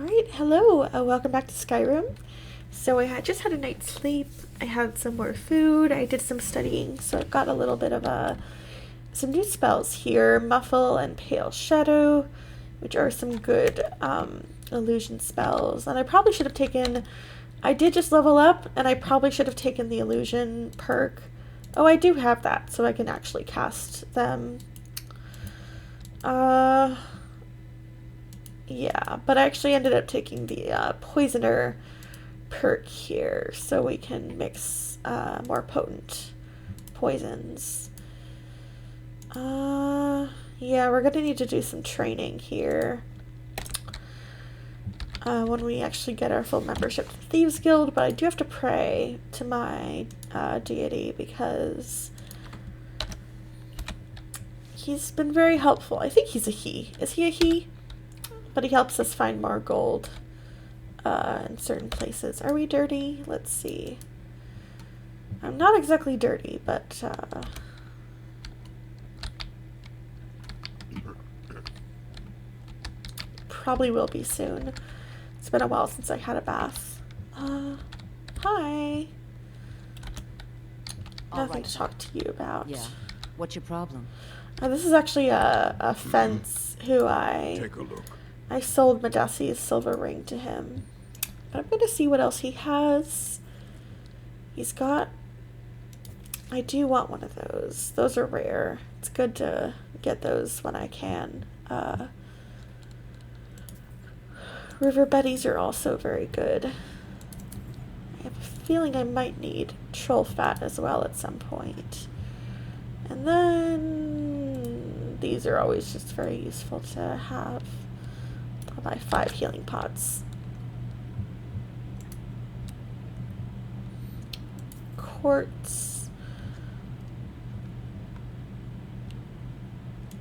Alright, hello, welcome back to Skyrim. So just had a night's sleep, I had some more food, I did some studying, so I've got a little bit of some new spells here, Muffle and Pale Shadow, which are some good illusion spells. And I probably should have taken, I did just level up, and I probably should have taken the illusion perk. Oh, I do have that, so I can actually cast them. Yeah, but I actually ended up taking the poisoner perk here, so we can mix more potent poisons. Yeah, we're gonna need to do some training here when we actually get our full membership to the Thieves Guild, but I do have to pray to my deity because he's been very helpful. I think he's a he. Is he a he? But he helps us find more gold in certain places. Are we dirty? Let's see. I'm not exactly dirty, but probably will be soon. It's been a while since I had a bath. Hi. Nothing to talk to you about. Yeah. What's your problem? This is actually a fence who Take a look. I sold Madasi's silver ring to him. But I'm going to see what else he has. He's got... I do want one of those. Those are rare. It's good to get those when I can. River Betties are also very good. I have a feeling I might need troll fat as well at some point. And then... these are always just very useful to have. I'll buy 5 healing pots. Quartz.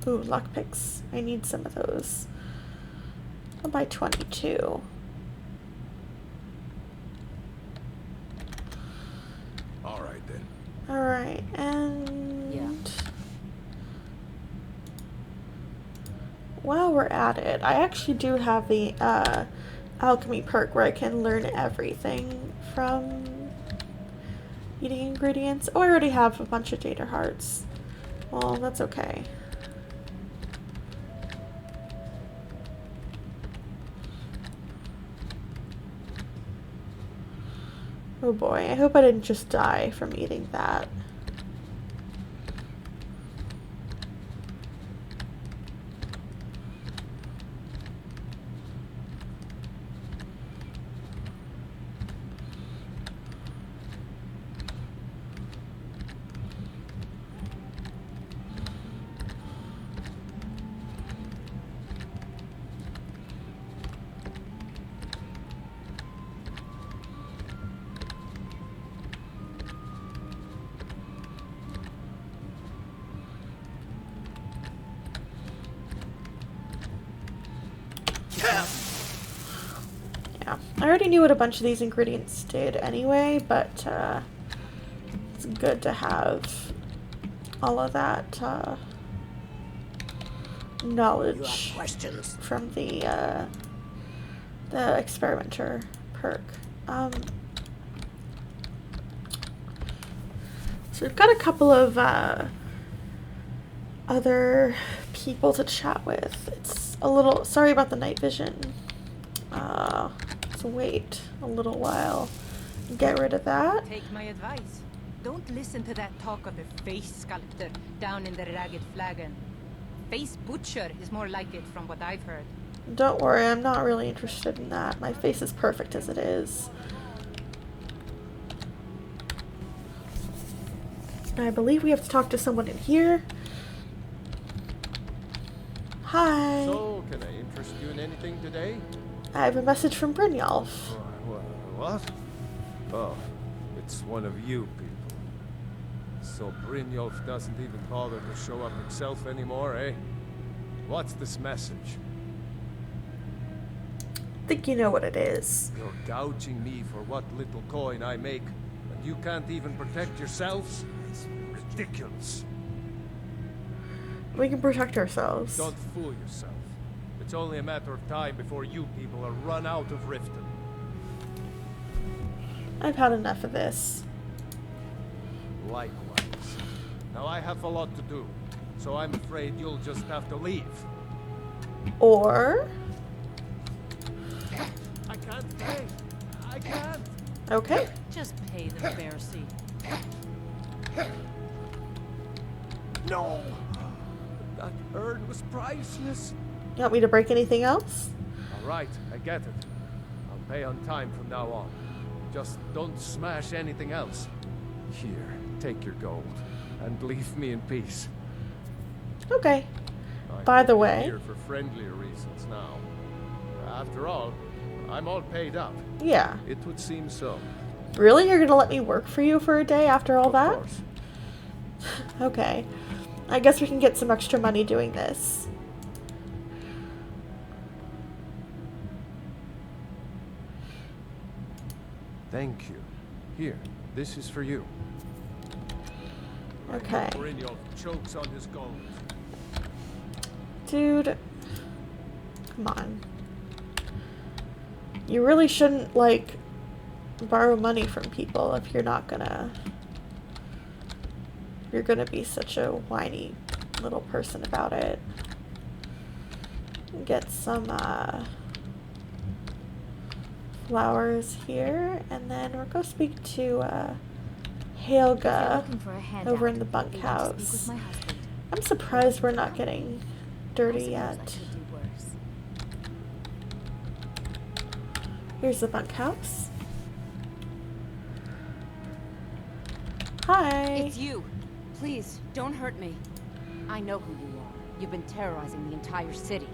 Ooh, lockpicks. I need some of those. I'll buy 22. Alright then. Alright, and... Yeah. While we're at it, I actually do have the alchemy perk where I can learn everything from eating ingredients. Oh, I already have a bunch of data hearts. Well, that's okay. Oh boy, I hope I didn't just die from eating that. Yeah, I already knew what a bunch of these ingredients did anyway, but it's good to have all of that knowledge from the experimenter perk. So we've got a couple of other people to chat with. It's a little, sorry about the night vision. Let's wait a little while and get rid of that. Take my advice. Don't listen to that talk of the face sculptor down in the ragged flagon. Face butcher is more like it from what I've heard. Don't worry, I'm not really interested in that. My face is perfect as it is. I believe we have to talk to someone in here. Hi. So, can I interest you in anything today? I have a message from Brynjolf. What? Oh, it's one of you people. So Brynjolf doesn't even bother to show up himself anymore, eh? What's this message? I think you know what it is. You're gouging me for what little coin I make, and you can't even protect yourselves? It's ridiculous. We can protect ourselves. Don't fool yourself. It's only a matter of time before you people are run out of Riften. I've had enough of this. Likewise. Now I have a lot to do, so I'm afraid you'll just have to leave. Or... I can't pay. I can't. Okay. Just pay the Pharisee. No! That urn was priceless. You want me to break anything else? All right, I get it. I'll pay on time from now on. Just don't smash anything else. Here, take your gold, and leave me in peace. Okay. I By hope the you're way... here for friendlier reasons now. After all, I'm all paid up. Yeah. It would seem so. Really? You're gonna let me work for you for a day after all Of that? course. Okay. I guess we can get some extra money doing this. Thank you. Here, this is for you. Okay. Brynjolf chokes on his gold. Dude. Come on. You really shouldn't, like, borrow money from people if you're not gonna... You're gonna be such a whiny little person about it. Get some, flowers here, and then we'll go speak to, Helga over in the bunkhouse. I'm surprised we're not getting dirty yet. Here's the bunkhouse. Hi. It's you. Please, don't hurt me. I know who you are. You've been terrorizing the entire city.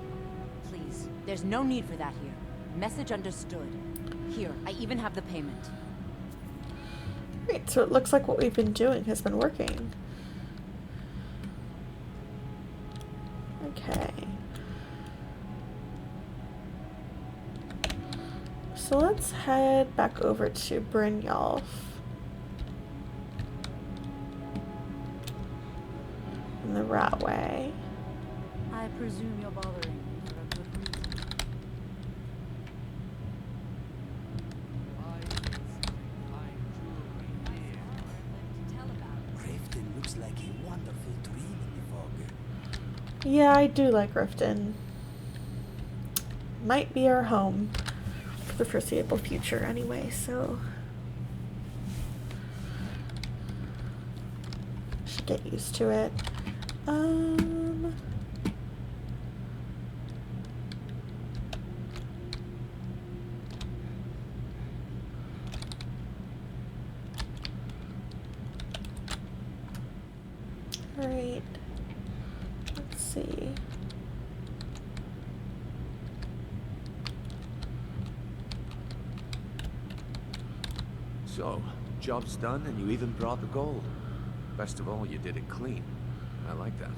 Please, there's no need for that here. Message understood. Here, I even have the payment. Great, so it looks like what we've been doing has been working. Okay. So let's head back over to Brynjolf. In the rat way. I presume you're bothering me for a good reason. Riften looks like a wonderful dream in the fog. Yeah, I do like Riften. Might be our home for the foreseeable future anyway, so... Should get used to it. Alright. Let's see. So, job's done and you even brought the gold. Best of all, you did it clean. I like that.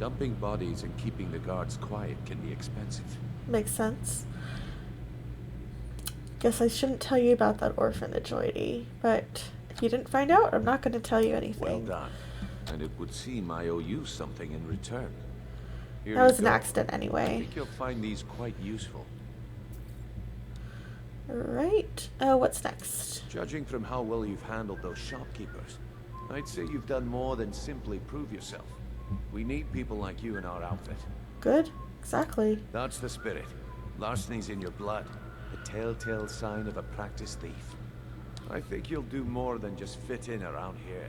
Dumping bodies and keeping the guards quiet can be expensive. Makes sense. Guess I shouldn't tell you about that orphanage lady, but if you didn't find out, I'm not going to tell you anything. Well done. And it would seem I owe you something in return. Here That was you an go. accident I anyway. think you'll find these quite useful. Right. What's next? Judging from how well you've handled those shopkeepers, I'd say you've done more than simply prove yourself. We need people like you in our outfit. Good. Exactly. That's the spirit. Larceny's in your blood. A telltale sign of a practiced thief. I think you'll do more than just fit in around here.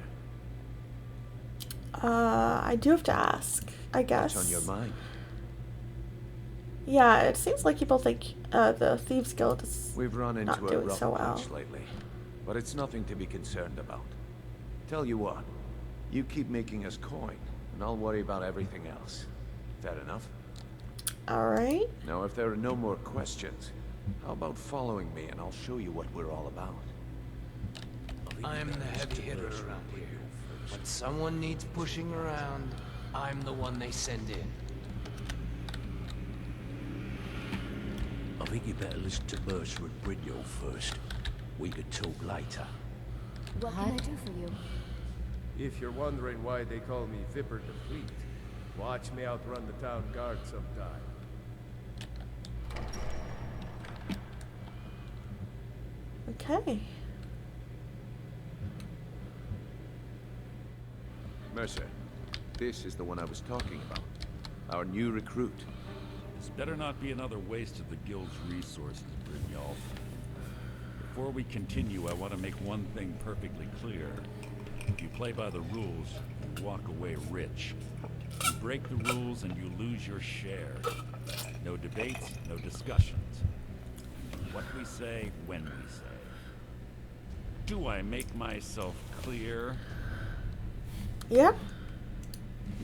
I do have to ask, I guess. What's on your mind? Yeah, it seems like people think the Thieves Guild is We've run not into a doing rough so well. patch lately, but it's nothing to be concerned about. Tell you what, you keep making us coin, and I'll worry about everything else. Fair enough? Alright. Now, if there are no more questions, how about following me and I'll show you what we're all about? I'm the heavy hitter around here. When someone needs pushing around, I'm the one they send in. I think you better listen to Mercer and Brynjolf first. We could talk later. What can I do for you? If you're wondering why they call me Vipper the Fleet, watch me outrun the town guard sometime. Okay. Mercer, this is the one I was talking about. Our new recruit. This better not be another waste of the guild's resources, Brynjolf. Before we continue, I want to make one thing perfectly clear. If you play by the rules, you walk away rich. You break the rules and you lose your share. No debates, no discussions. What we say, when we say. Do I make myself clear? Yeah.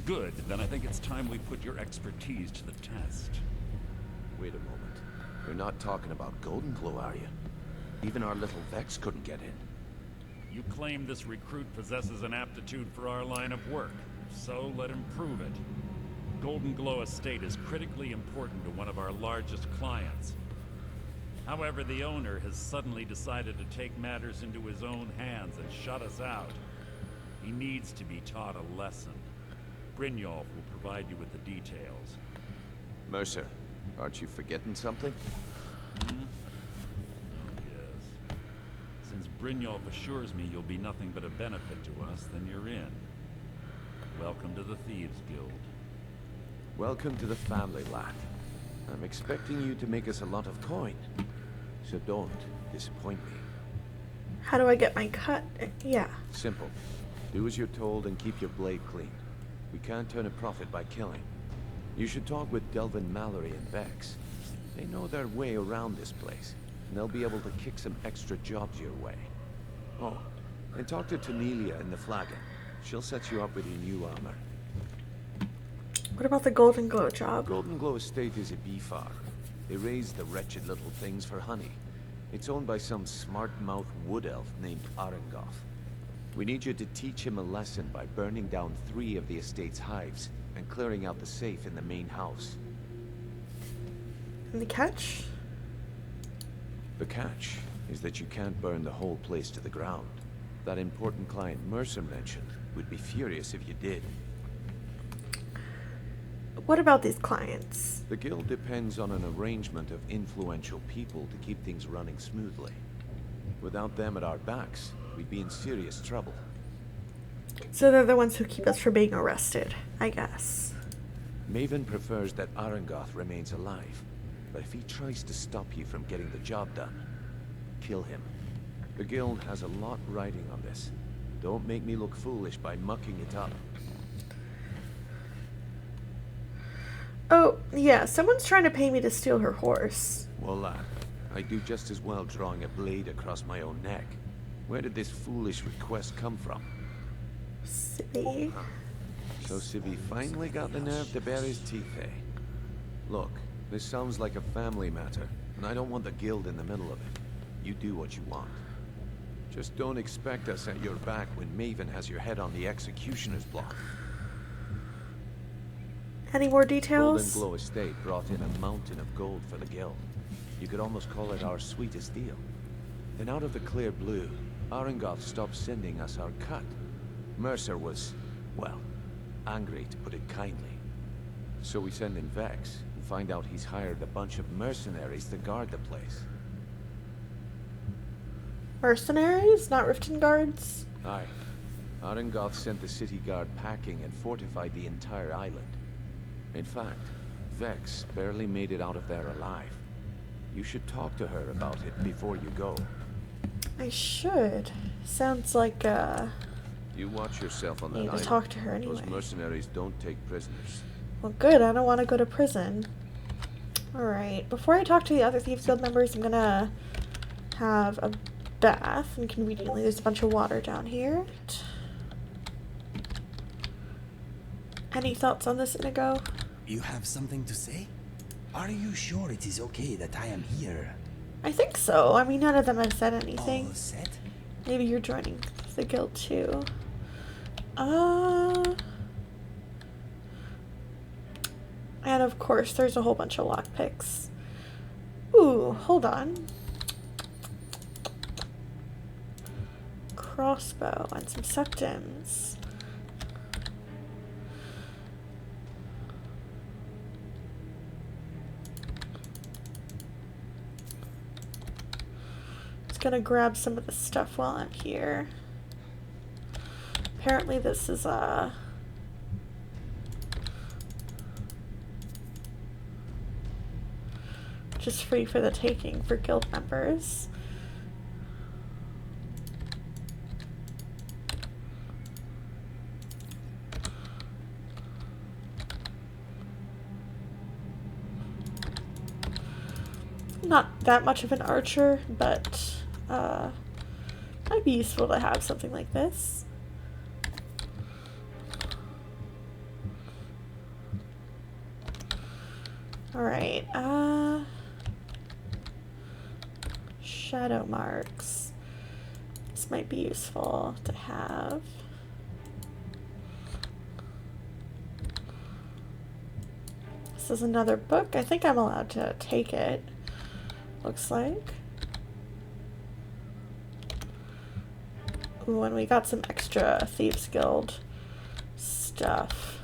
Good, then I think it's time we put your expertise to the test. Wait a moment. You're not talking about Golden Glow, are you? Even our little Vex couldn't get in. You claim this recruit possesses an aptitude for our line of work, so let him prove it. Golden Glow Estate is critically important to one of our largest clients. However, the owner has suddenly decided to take matters into his own hands and shut us out. He needs to be taught a lesson. Brynjolf will provide you with the details. Mercer, aren't you forgetting something? Yes. Since Brynjolf assures me you'll be nothing but a benefit to us, then you're in. Welcome to the Thieves Guild. Welcome to the family, lad. I'm expecting you to make us a lot of coin. So don't disappoint me. How do I get my cut? Yeah. Simple. Do as you're told and keep your blade clean. We can't turn a profit by killing. You should talk with Delvin Mallory and Vex. They know their way around this place, and they'll be able to kick some extra jobs your way. Oh, and talk to Tanelia in the Flagon. She'll set you up with your new armor. What about the Golden Glow job? Golden Glow Estate is a bee farm. They raise the wretched little things for honey. It's owned by some smart-mouthed wood elf named Arengoth. We need you to teach him a lesson by burning down 3 of the estate's hives and clearing out the safe in the main house. And the catch? The catch is that you can't burn the whole place to the ground. That important client Mercer mentioned would be furious if you did. What about these clients? The guild depends on an arrangement of influential people to keep things running smoothly. Without them at our backs, we'd be in serious trouble. So they're the ones who keep us from being arrested, I guess. Maven prefers that Arengoth remains alive, but if he tries to stop you from getting the job done, kill him. The guild has a lot riding on this. Don't make me look foolish by mucking it up. Oh, yeah, someone's trying to pay me to steal her horse. Well, lad, I'd do just as well drawing a blade across my own neck. Where did this foolish request come from? Sibby. So Sibby finally got the nerve to bare his teeth, eh? Look, this sounds like a family matter, and I don't want the guild in the middle of it. You do what you want. Just don't expect us at your back when Maven has your head on the executioner's block. Any more details? Golden Glow Estate brought in a mountain of gold for the guild. You could almost call it our sweetest deal. Then out of the clear blue, Arengoth stopped sending us our cut. Mercer was, well, angry to put it kindly. So we send in Vex and find out he's hired a bunch of mercenaries to guard the place. Mercenaries, not Riften guards? Aye. Arengoth sent the city guard packing and fortified the entire island. In fact, Vex barely made it out of there alive. You should talk to her about it before you go. I should. Sounds like, You watch yourself on that need to island. talk to her anyway. Those mercenaries don't take prisoners. Well, good. I don't want to go to prison. Alright. Before I talk to the other Thieves Guild members, I'm gonna have a bath. And conveniently, there's a bunch of water down here. Any thoughts on this, Inigo? You have something to say? Are you sure it is okay that I am here? I think so. I mean, none of them have said anything. All set? Maybe you're joining the guild too. And of course, there's a whole bunch of lockpicks. Ooh, hold on. Crossbow and some septims. gonna grab some of the stuff while I'm here. Apparently this is just free for the taking for guild members. Not that much of an archer, but might be useful to have something like this. Alright, shadow marks. This might be useful to have. This is another book. I think I'm allowed to take it. Looks like. Ooh, and we got some extra Thieves Guild stuff.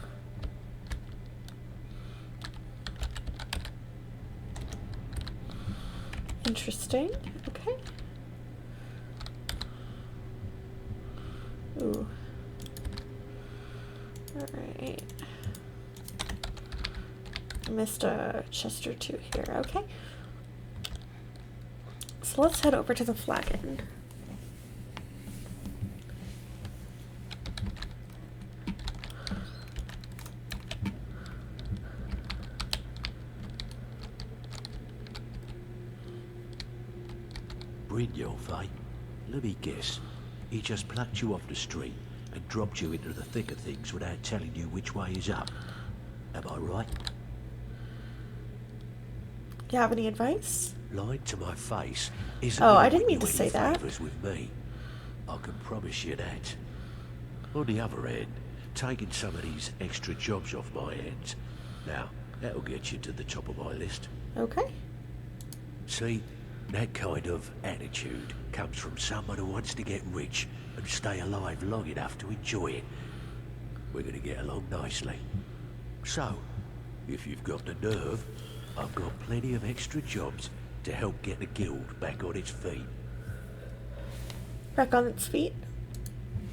Interesting. Okay. Ooh. Alright. Missed a chest or two here. Okay. So let's head over to the flagon. Brynjolf, eh? Let me guess. He just plucked you off the street and dropped you into the thick of things without telling you which way is up. Am I right? You have any advice? Lying to my face isn't Oh, gonna I didn't win mean you to say any that. favours with me. I can promise you that. On the other hand, taking some of these extra jobs off my hands, now, that'll get you to the top of my list. Okay. See, that kind of attitude comes from someone who wants to get rich and stay alive long enough to enjoy it. We're gonna get along nicely. So, if you've got the nerve, I've got plenty of extra jobs to help get the guild back on its feet. Back on its feet.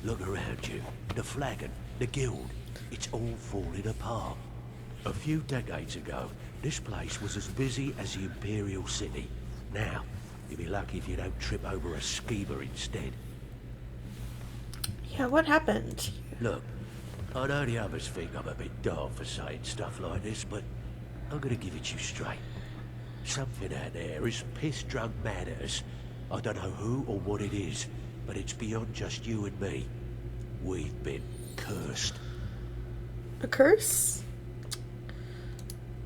Look around you. The flagon, the guild, it's all falling apart. A few decades ago, this place was as busy as the Imperial City. Now, you'll be lucky if you don't trip over a schemer instead. Yeah, what happened? Look, I know the others think I'm a bit daft for saying stuff like this, but I'm gonna give it to you straight. Something out there is piss-drunk mad at us. I don't know who or what it is, but it's beyond just you and me. We've been cursed. A curse?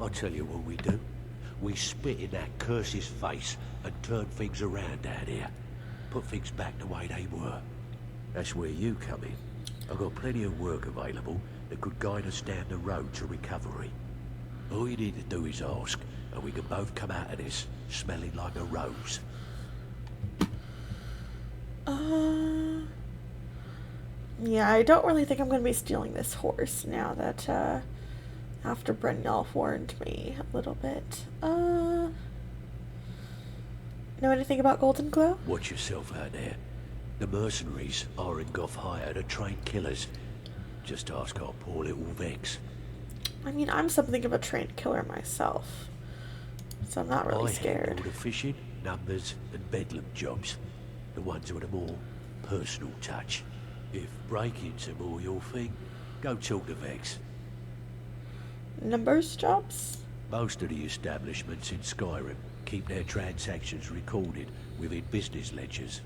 I'll tell you what we do. We spit in that curse's face and turn things around down here. Put things back the way they were. That's where you come in. I've got plenty of work available that could guide us down the road to recovery. All you need to do is ask, and we can both come out of this smelling like a rose. Yeah, I don't really think I'm going to be stealing this horse now that, after Brynjolf warned me a little bit. Know anything about Golden Glow? Watch yourself out there. The mercenaries are in Goth hire to train killers. Just ask our poor little Vex. I mean, I'm something of a trained killer myself, so I'm not really I scared. handle the fishing, numbers, and bedlam jobs. The ones with a more personal touch. If break-ins are more your thing, go talk to Vex. Numbers jobs? Most of the establishments in Skyrim keep their transactions recorded within business ledgers.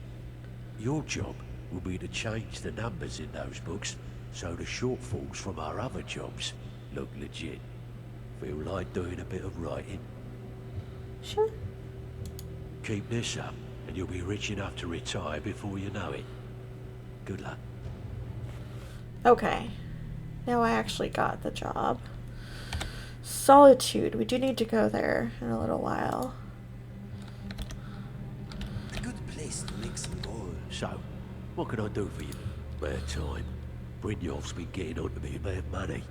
Your job will be to change the numbers in those books so the shortfalls from our other jobs look legit. Feel like doing a bit of writing? Sure. Keep this up and you'll be rich enough to retire before you know it. Good luck. Okay. Now I actually got the job. Solitude. We do need to go there in a little while. A good place to make some gold. So, what can I do for you? Bad time. Brynjolf's been getting on to me about money.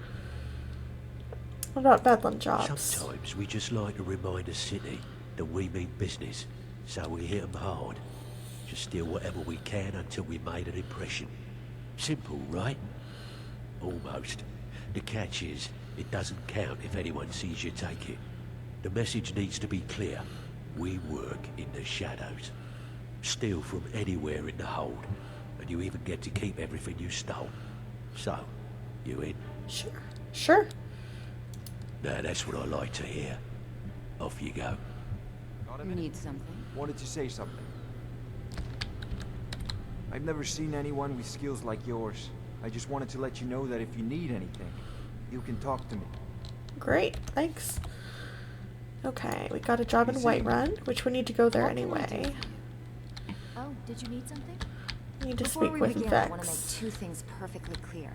What about Bedlam jobs? Sometimes we just like to remind the city that we mean business, so we hit 'em hard. to steal whatever we can until we made an impression. Simple, right? Almost. The catch is, it doesn't count if anyone sees you take it. The message needs to be clear. We work in the shadows. Steal from anywhere in the hold, and you even get to keep everything you stole. So, you in? Sure. Sure. Now that's what I like to hear. Off you go. You need something? Wanted to say something. I've never seen anyone with skills like yours. I just wanted to let you know that if you need anything, you can talk to me. Great, thanks. Okay, we got a job in Whiterun, which we need to go there anyway. Oh, did you need something? We need to Before speak we with begin, Vex. I want to make two things perfectly clear.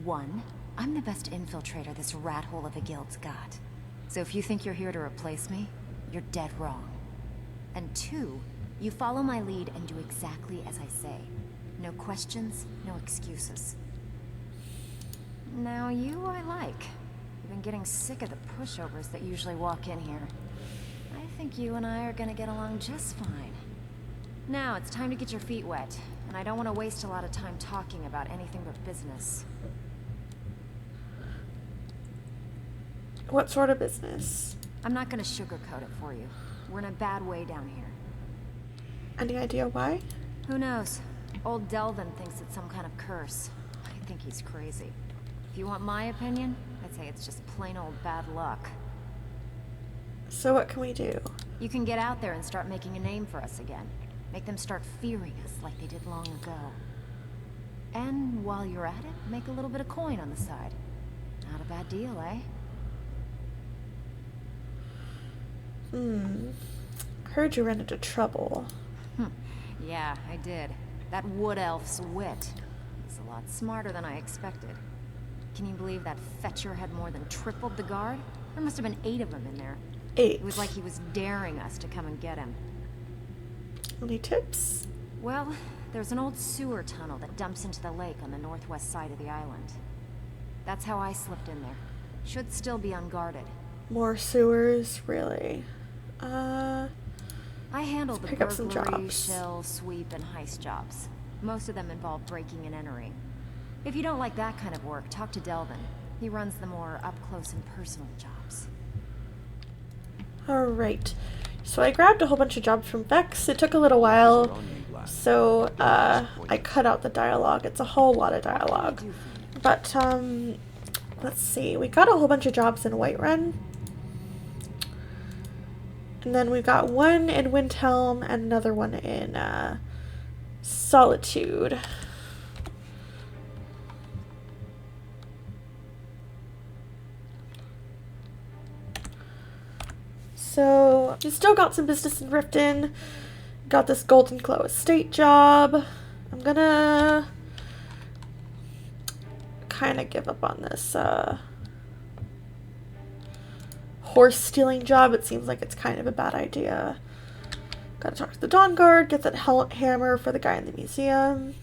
One, I'm the best infiltrator this rat hole of a guild's got. So if you think you're here to replace me, you're dead wrong. And two, you follow my lead and do exactly as I say. No questions, no excuses. Now you I like. I've been getting sick of the pushovers that usually walk in here. I think you and I are gonna get along just fine. Now it's time to get your feet wet, and I don't want to waste a lot of time talking about anything but business. What sort of business? I'm not gonna sugarcoat it for you. We're in a bad way down here. Any idea why? Who knows? Old Delvin thinks it's some kind of curse. I think he's crazy. If you want my opinion, I'd say it's just plain old bad luck. So what can we do? You can get out there and start making a name for us again. Make them start fearing us like they did long ago. And while you're at it, make a little bit of coin on the side. Not a bad deal, eh? Heard you ran into trouble. Yeah, I did. That wood elf's wit. He's a lot smarter than I expected. Can you believe that fetcher had more than tripled the guard? There must have been 8 of them in there. 8. It was like he was daring us to come and get him. Any tips? Well, there's an old sewer tunnel that dumps into the lake on the northwest side of the island. That's how I slipped in there. Should still be unguarded. More sewers, really? I handle let's the pick up some burglary, jobs. shell, sweep, and heist jobs. Most of them involve breaking and entering. If you don't like that kind of work, talk to Delvin. He runs the more up-close and personal jobs. Alright. So I grabbed a whole bunch of jobs from Vex. It took a little while, so I cut out the dialogue. It's a whole lot of dialogue. But, let's see. We got a whole bunch of jobs in Whiterun. And then we got one in Windhelm and another one in Solitude. So, we still got some business in Riften. Got this Golden Glow Estate job. I'm gonna kind of give up on this horse stealing job. It seems like it's kind of a bad idea. Gotta talk to the Dawn Guard, get that hammer for the guy in the museum.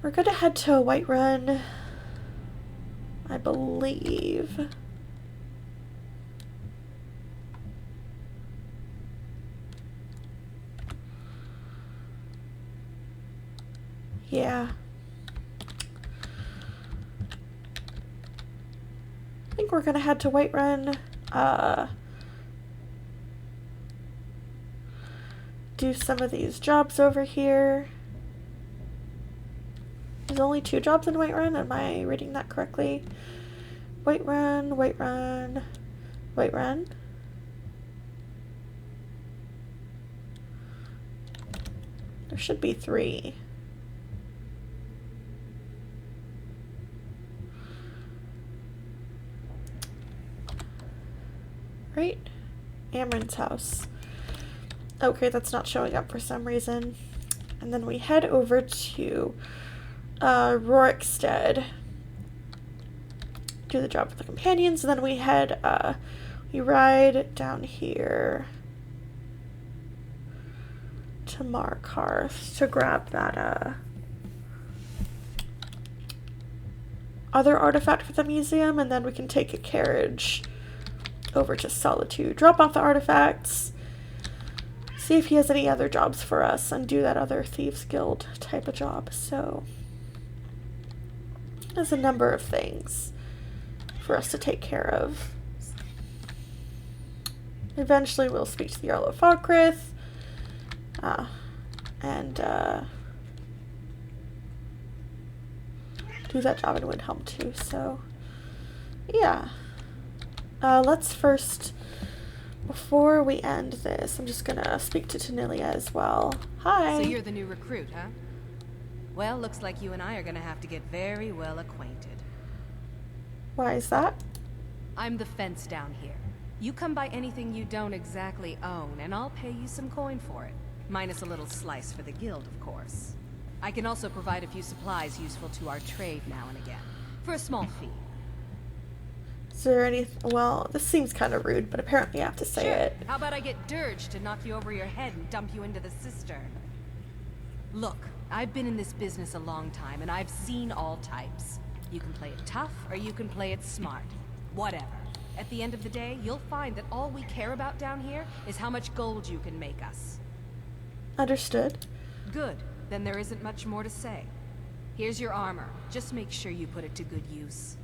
We're gonna head to Whiterun, I believe. Yeah. I think we're gonna head to Whiterun. Do some of these jobs over here. There's only 2 jobs in Whiterun. Am I reading that correctly? Whiterun, Whiterun, Whiterun. There should be 3. Right? Amron's house. Okay, that's not showing up for some reason. And then we head over to Rorikstead. Do the job with the companions, and then we head, we ride down here to Markarth to grab that, other artifact for the museum, and then we can take a carriage over to Solitude, drop off the artifacts, see if he has any other jobs for us and do that other Thieves Guild type of job. So there's a number of things for us to take care of. Eventually we'll speak to the Earl of Falkrith, and do that job in Windhelm too. So yeah, let's first, before we end this, I'm just gonna speak to Tanilia as well. Hi. So you're the new recruit, huh? Well, looks like you and I are gonna have to get very well acquainted. Why is that? I'm the fence down here. You come by anything you don't exactly own, and I'll pay you some coin for it. Minus a little slice for the guild, of course. I can also provide a few supplies useful to our trade now and again, for a small fee. Is there any... Well, this seems kind of rude, but apparently I have to say it. How about I get Dirge to knock you over your head and dump you into the cistern? Look, I've been in this business a long time, and I've seen all types. You can play it tough, or you can play it smart. Whatever. At the end of the day, you'll find that all we care about down here is how much gold you can make us. Understood. Good. Then there isn't much more to say. Here's your armor. Just make sure you put it to good use.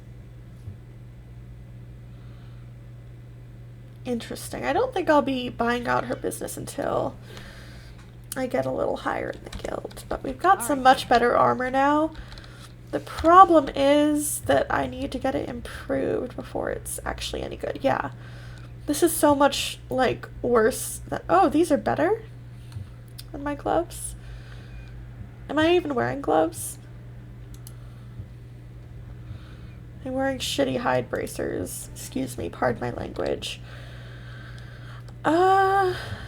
Interesting. I don't think I'll be buying out her business until I get a little higher in the guild. But we've got some much better armor now. The problem is that I need to get it improved before it's actually any good. Yeah. This is so much, like, worse than... Oh, these are better than my gloves? Am I even wearing gloves? I'm wearing shitty hide bracers. Excuse me, pardon my language.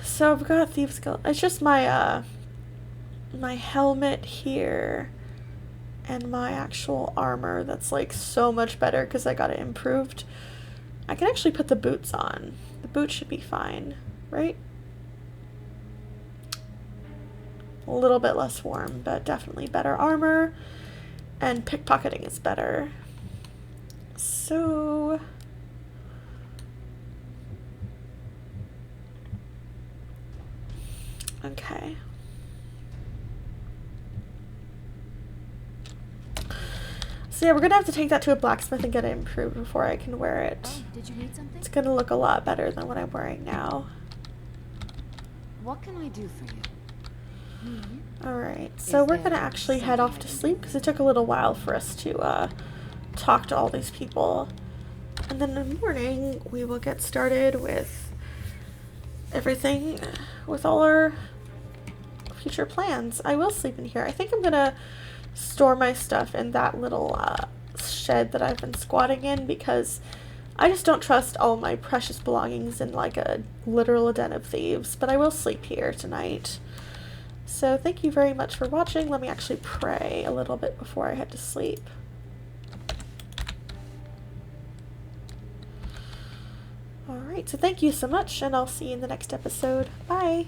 So I've got Thieves Guild. It's just my, my helmet here and my actual armor that's, like, so much better because I got it improved. I can actually put the boots on. The boots should be fine, right? A little bit less warm, but definitely better armor. And pickpocketing is better. So... okay. So yeah, we're gonna have to take that to a blacksmith and get it improved before I can wear it. Oh, did you need something? It's gonna look a lot better than what I'm wearing now. What can I do for you? Alright, so we're gonna actually head off to sleep because it took a little while for us to talk to all these people. And then in the morning, we will get started with everything, with all our future plans. I will sleep in here. I think I'm gonna store my stuff in that little shed that I've been squatting in because I just don't trust all my precious belongings in like a literal den of thieves, but I will sleep here tonight. So thank you very much for watching. Let me actually pray a little bit before I head to sleep. Alright, so thank you so much, and I'll see you in the next episode. Bye!